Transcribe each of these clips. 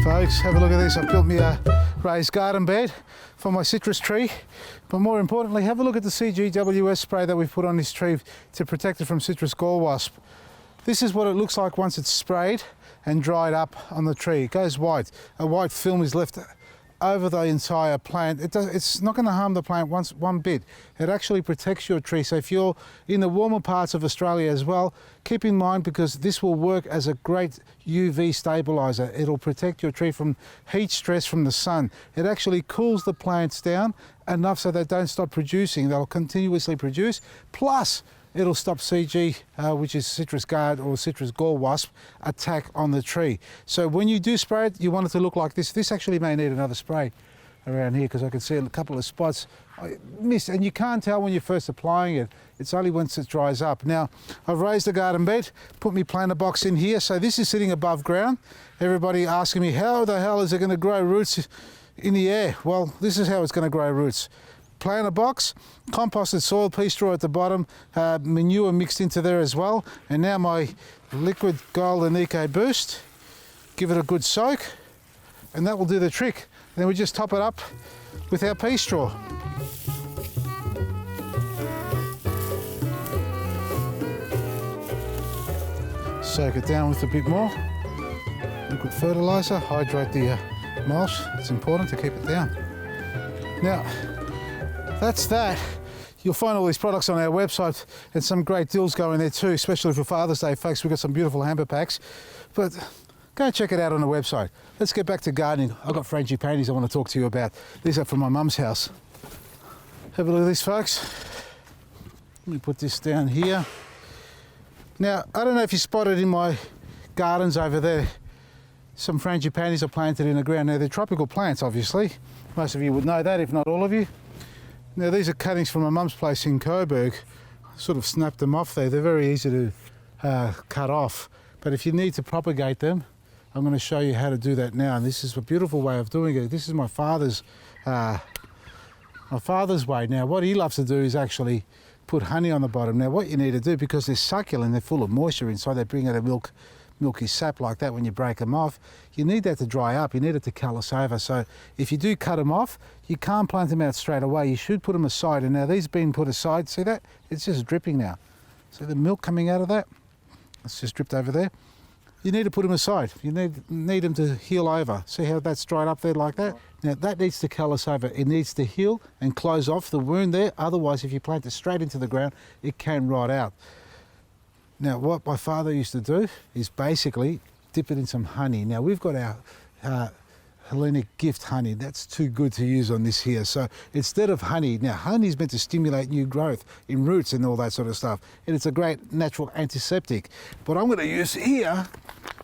Folks, have a look at this. I've built me a raised garden bed for my citrus tree, but more importantly, have a look at the CGWS spray that we've put on this tree to protect it from citrus gall wasp. This is what it looks like once it's sprayed and dried up on the tree. It goes white. A white film is left over the entire plant. It's not going to harm the plant one bit. It actually protects your tree. So if you're in the warmer parts of Australia as well, keep in mind, because this will work as a great UV stabilizer. It'll protect your tree from heat stress from the sun. It actually cools the plants down enough so they don't stop producing. They'll continuously produce. Plus, it'll stop CG, which is citrus guard or citrus gall wasp, attack on the tree. So when you do spray it, you want it to look like this. This actually may need another spray around here because I can see a couple of spots I missed, and you can't tell when you're first applying it. It's only once it dries up. Now, I've raised the garden bed, put my planter box in here. So this is sitting above ground. Everybody asking me, how the hell is it going to grow roots in the air? Well, this is how it's going to grow roots. Planter box, composted soil, pea straw at the bottom, manure mixed into there as well, and now my liquid golden eco boost. Give it a good soak, and that will do the trick. And then we just top it up with our pea straw. Soak it down with a bit more liquid fertilizer, hydrate the mulch. It's important to keep it down. Now, that's that. You'll find all these products on our website and some great deals going there too, especially for Father's Day, folks. We've got some beautiful hamper packs, but go and check it out on the website. Let's get back to gardening. I've got frangipanis I want to talk to you about. These are from my mum's house. Have a look at this, folks. Let me put this down here. Now, I don't know if you spotted in my gardens over there, some frangipanis are planted in the ground. Now, they're tropical plants, obviously. Most of you would know that, if not all of you. Now, these are cuttings from my mum's place in Coburg. I sort of snapped them off there. They're very easy to cut off. But if you need to propagate them, I'm going to show you how to do that now. And this is a beautiful way of doing it. This is my father's way. Now, what he loves to do is actually put honey on the bottom. Now, what you need to do, because they're succulent, they're full of moisture inside, they bring out a milky sap like that when you break them off. You need that to dry up. You need it to callus over. So if you do cut them off, you can't plant them out straight away. You should put them aside. And now these being put aside, see that? It's just dripping now. See the milk coming out of that? It's just dripped over there. You need to put them aside. You need them to heal over. See how that's dried up there like that? Now that needs to callus over. It needs to heal and close off the wound there. Otherwise, if you plant it straight into the ground, it can rot out. Now, what my father used to do is basically dip it in some honey. Now, we've got our Hellenic gift honey. That's too good to use on this here. So instead of honey, now honey is meant to stimulate new growth in roots and all that sort of stuff. And it's a great natural antiseptic. What I'm going to use here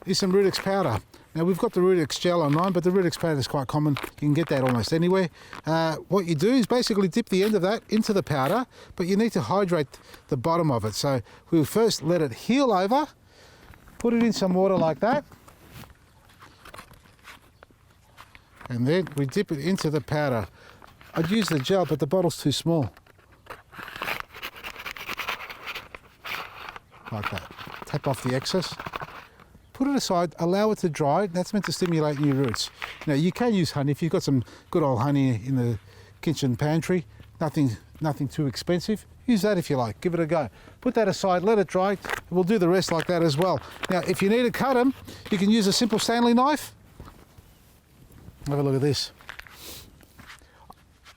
is some Rudex powder. Now, we've got the Rudex gel online, but the Rudex powder is quite common. You can get that almost anywhere. What you do is basically dip the end of that into the powder, but you need to hydrate the bottom of it. So we'll first let it heal over, put it in some water like that, and then we dip it into the powder. I'd use the gel, but the bottle's too small. Like that. Tap off the excess. Put it aside, allow it to dry. That's meant to stimulate new roots. Now, you can use honey if you've got some good old honey in the kitchen pantry. Nothing too expensive. Use that if you like. Give it a go. Put that aside, let it dry. We'll do the rest like that as well. Now, if you need to cut them, you can use a simple Stanley knife. Have a look at this.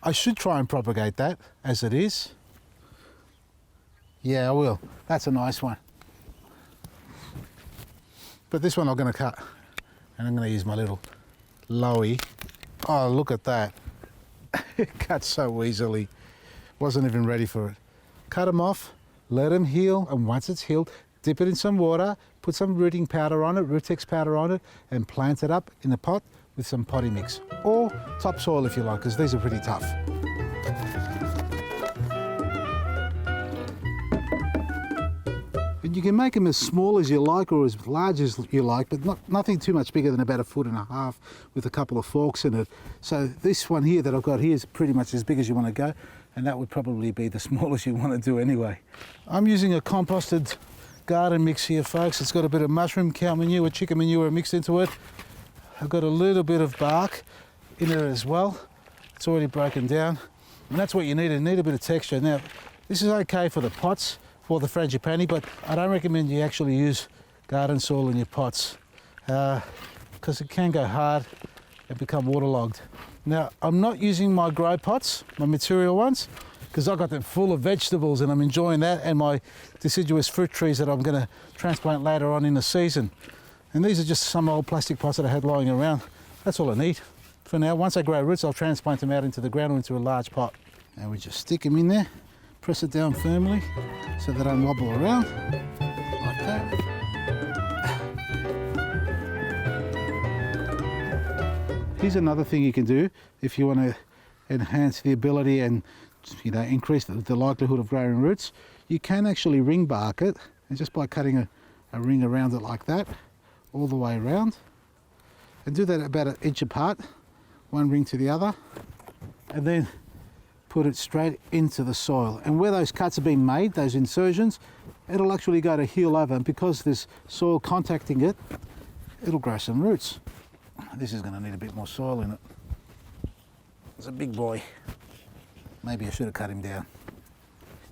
I should try and propagate that as it is. Yeah, I will. That's a nice one. But this one I'm going to cut, and I'm going to use my little lowy. Oh, look at that. It cuts so easily. Wasn't even ready for it. Cut them off, let them heal, and once it's healed, dip it in some water, put some rooting powder on it, Rutex powder on it, and plant it up in a pot with some potting mix. Or topsoil if you like, because these are pretty tough. And you can make them as small as you like or as large as you like, but nothing too much bigger than about 1.5 feet with a couple of forks in it. So this one here that I've got here is pretty much as big as you want to go, and that would probably be the smallest you want to do anyway. I'm using a composted garden mix here, folks. It's got a bit of mushroom, cow manure, chicken manure mixed into it. I've got a little bit of bark in there as well. It's already broken down, and that's what you need. You need a bit of texture. Now, this is okay for the pots, for the frangipani, but I don't recommend you actually use garden soil in your pots because it can go hard and become waterlogged. Now, I'm not using my grow pots, my material ones, because I've got them full of vegetables and I'm enjoying that, and my deciduous fruit trees that I'm going to transplant later on in the season. And these are just some old plastic pots that I had lying around. That's all I need for now. Once they grow roots, I'll transplant them out into the ground or into a large pot. Now we just stick them in there, press it down firmly so they don't wobble around, like that. Here's another thing you can do if you want to enhance the ability and increase the likelihood of growing roots. You can actually ring bark it, and just by cutting a ring around it like that, all the way around, and do that about 1 inch apart, one ring to the other, and then put it straight into the soil. And where those cuts have been made, those insertions, it'll actually go to heel over, and because there's soil contacting it, it'll grow some roots. This is going to need a bit more soil in it. It's a big boy. Maybe I should have cut him down.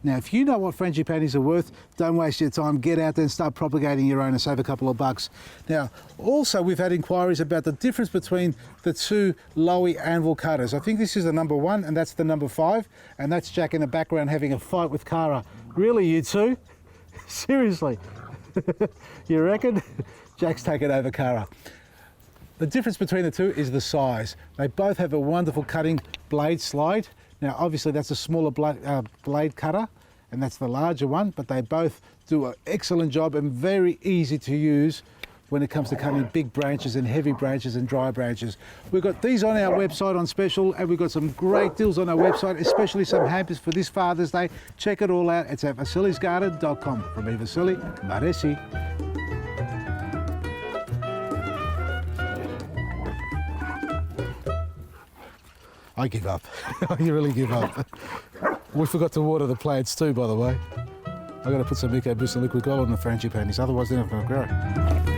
Now, if you know what frangipanis are worth, don't waste your time. Get out there and start propagating your own and save a couple of bucks. Now, also we've had inquiries about the difference between the two Lowy anvil cutters. I think this is the number 1 and that's the number 5, and that's Jack in the background having a fight with Cara. Really, you two? Seriously? You reckon? Jack's taken over Cara. The difference between the two is the size. They both have a wonderful cutting blade slide. Now, obviously that's a smaller blade cutter, and that's the larger one, but they both do an excellent job and very easy to use when it comes to cutting big branches and heavy branches and dry branches. We've got these on our website on special, and we've got some great deals on our website, especially some hampers for this Father's Day. Check it all out. It's at vasilisgarden.com. From me, Vasili, Maresi. I give up. I really give up. We forgot to water the plants too, by the way. I've got to put some EcoBoost and liquid gold on the frangipanis, otherwise they're not going to grow.